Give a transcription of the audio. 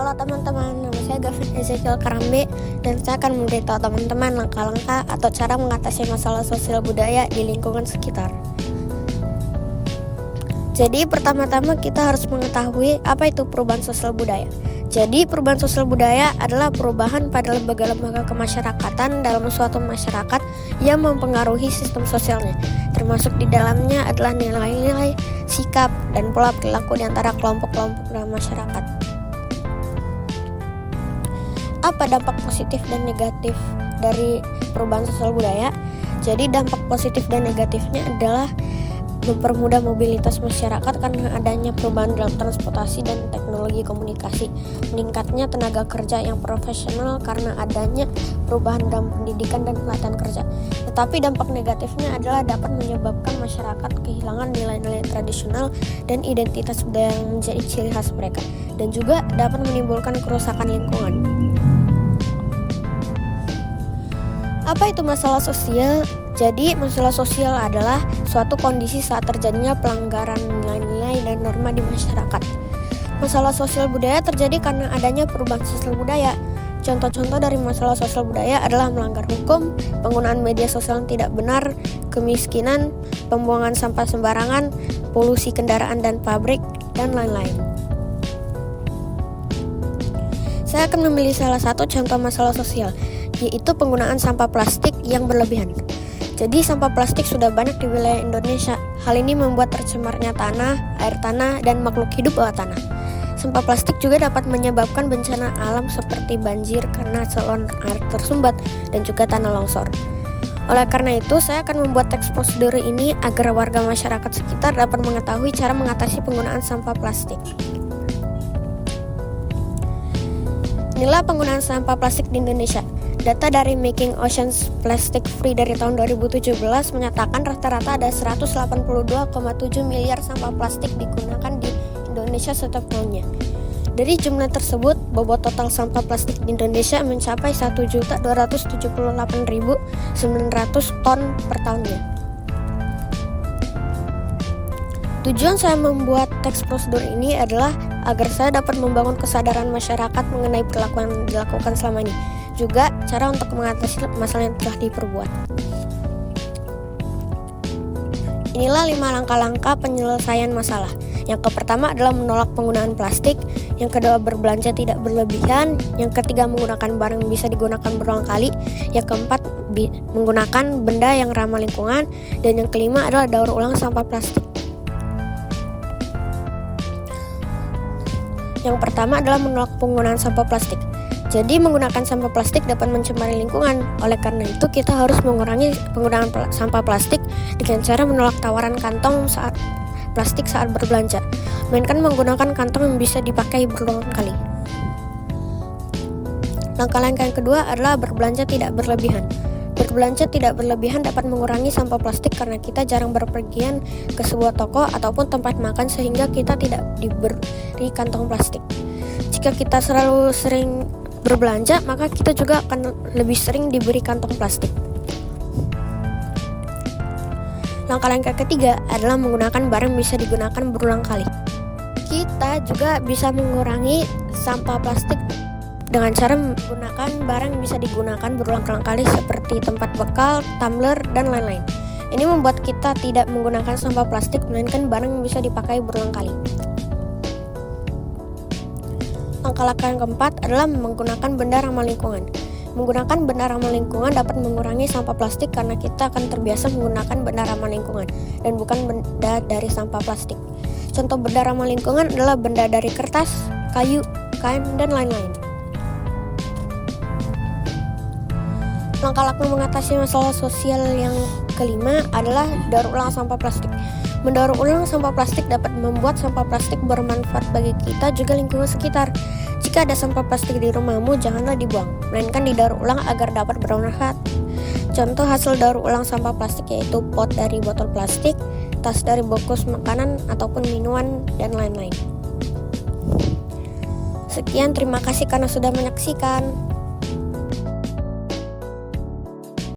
Halo teman-teman, nama saya Gavin Ezekiel Karambe dan saya akan memberitahu teman-teman langkah-langkah atau cara mengatasi masalah sosial budaya di lingkungan sekitar. Jadi pertama-tama kita harus mengetahui apa itu perubahan sosial budaya. Jadi perubahan sosial budaya adalah perubahan pada lembaga-lembaga kemasyarakatan dalam suatu masyarakat yang mempengaruhi sistem sosialnya. Termasuk di dalamnya adalah nilai-nilai, sikap, dan pola perilaku di antara kelompok-kelompok dalam masyarakat. Apa dampak positif dan negatif dari perubahan sosial budaya? Jadi dampak positif dan negatifnya adalah mempermudah mobilitas masyarakat karena adanya perubahan dalam transportasi dan teknologi komunikasi, meningkatnya tenaga kerja yang profesional karena adanya perubahan dalam pendidikan dan pelatihan kerja. Tetapi dampak negatifnya adalah dapat menyebabkan masyarakat kehilangan nilai-nilai tradisional dan identitas budaya yang menjadi ciri khas mereka, dan juga dapat menimbulkan kerusakan lingkungan. Apa itu masalah sosial? Jadi, masalah sosial adalah suatu kondisi saat terjadinya pelanggaran nilai-nilai dan norma di masyarakat. Masalah sosial budaya terjadi karena adanya perubahan sosial budaya. Contoh-contoh dari masalah sosial budaya adalah melanggar hukum, penggunaan media sosial yang tidak benar, kemiskinan, pembuangan sampah sembarangan, polusi kendaraan dan pabrik, dan lain-lain. Saya akan memilih salah satu contoh masalah sosial, yaitu penggunaan sampah plastik yang berlebihan. Jadi sampah plastik sudah banyak di wilayah Indonesia. Hal ini membuat tercemarnya tanah, air tanah, dan makhluk hidup bawah tanah. Sampah plastik juga dapat menyebabkan bencana alam seperti banjir karena saluran air tersumbat dan juga tanah longsor. Oleh karena itu, saya akan membuat teks prosedur ini agar warga masyarakat sekitar dapat mengetahui cara mengatasi penggunaan sampah plastik. Inilah penggunaan sampah plastik di Indonesia. Data dari Making Oceans Plastic Free dari tahun 2017 menyatakan rata-rata ada 182,7 miliar sampah plastik digunakan di Indonesia setiap tahunnya. Dari jumlah tersebut, bobot total sampah plastik di Indonesia mencapai 1.278.900 ton per tahunnya. Tujuan saya membuat teks prosedur ini adalah agar saya dapat membangun kesadaran masyarakat mengenai perilaku yang dilakukan selama ini. Juga cara untuk mengatasi masalah yang telah diperbuat. Inilah 5 langkah-langkah penyelesaian masalah. Yang pertama adalah menolak penggunaan plastik. Yang kedua, berbelanja tidak berlebihan. Yang ketiga, menggunakan barang yang bisa digunakan berulang kali. Yang keempat, menggunakan benda yang ramah lingkungan. Dan yang kelima adalah daur ulang sampah plastik. Yang pertama adalah menolak penggunaan sampah plastik. Jadi menggunakan sampah plastik dapat mencemari lingkungan. Oleh karena itu kita harus mengurangi penggunaan sampah plastik dengan cara menolak tawaran kantong plastik saat berbelanja, melainkan menggunakan kantong yang bisa dipakai berulang kali. Langkah-langkah yang kedua adalah berbelanja tidak berlebihan. Berbelanja tidak berlebihan dapat mengurangi sampah plastik karena kita jarang berpergian ke sebuah toko ataupun tempat makan sehingga kita tidak diberi kantong plastik. Jika kita selalu sering berbelanja, maka kita juga akan lebih sering diberi kantong plastik. Langkah-langkah ketiga adalah menggunakan barang yang bisa digunakan berulang kali. Kita juga bisa mengurangi sampah plastik dengan cara menggunakan barang yang bisa digunakan berulang kali seperti tempat bekal, tumbler, dan lain-lain. Ini membuat kita tidak menggunakan sampah plastik melainkan barang yang bisa dipakai berulang kali. Langkah-langkah yang keempat adalah menggunakan benda ramah lingkungan. Menggunakan benda ramah lingkungan dapat mengurangi sampah plastik karena kita akan terbiasa menggunakan benda ramah lingkungan dan bukan benda dari sampah plastik. Contoh benda ramah lingkungan adalah benda dari kertas, kayu, kain, dan lain-lain. Langkah-langkah mengatasi masalah sosial yang kelima adalah daur ulang sampah plastik. Mendaur ulang sampah plastik dapat membuat sampah plastik bermanfaat bagi kita juga lingkungan sekitar. Jika ada sampah plastik di rumahmu, janganlah dibuang, melainkan didaur ulang agar dapat bermanfaat. Contoh hasil daur ulang sampah plastik yaitu pot dari botol plastik, tas dari bungkus makanan ataupun minuman, dan lain-lain. Sekian, terima kasih karena sudah menyaksikan.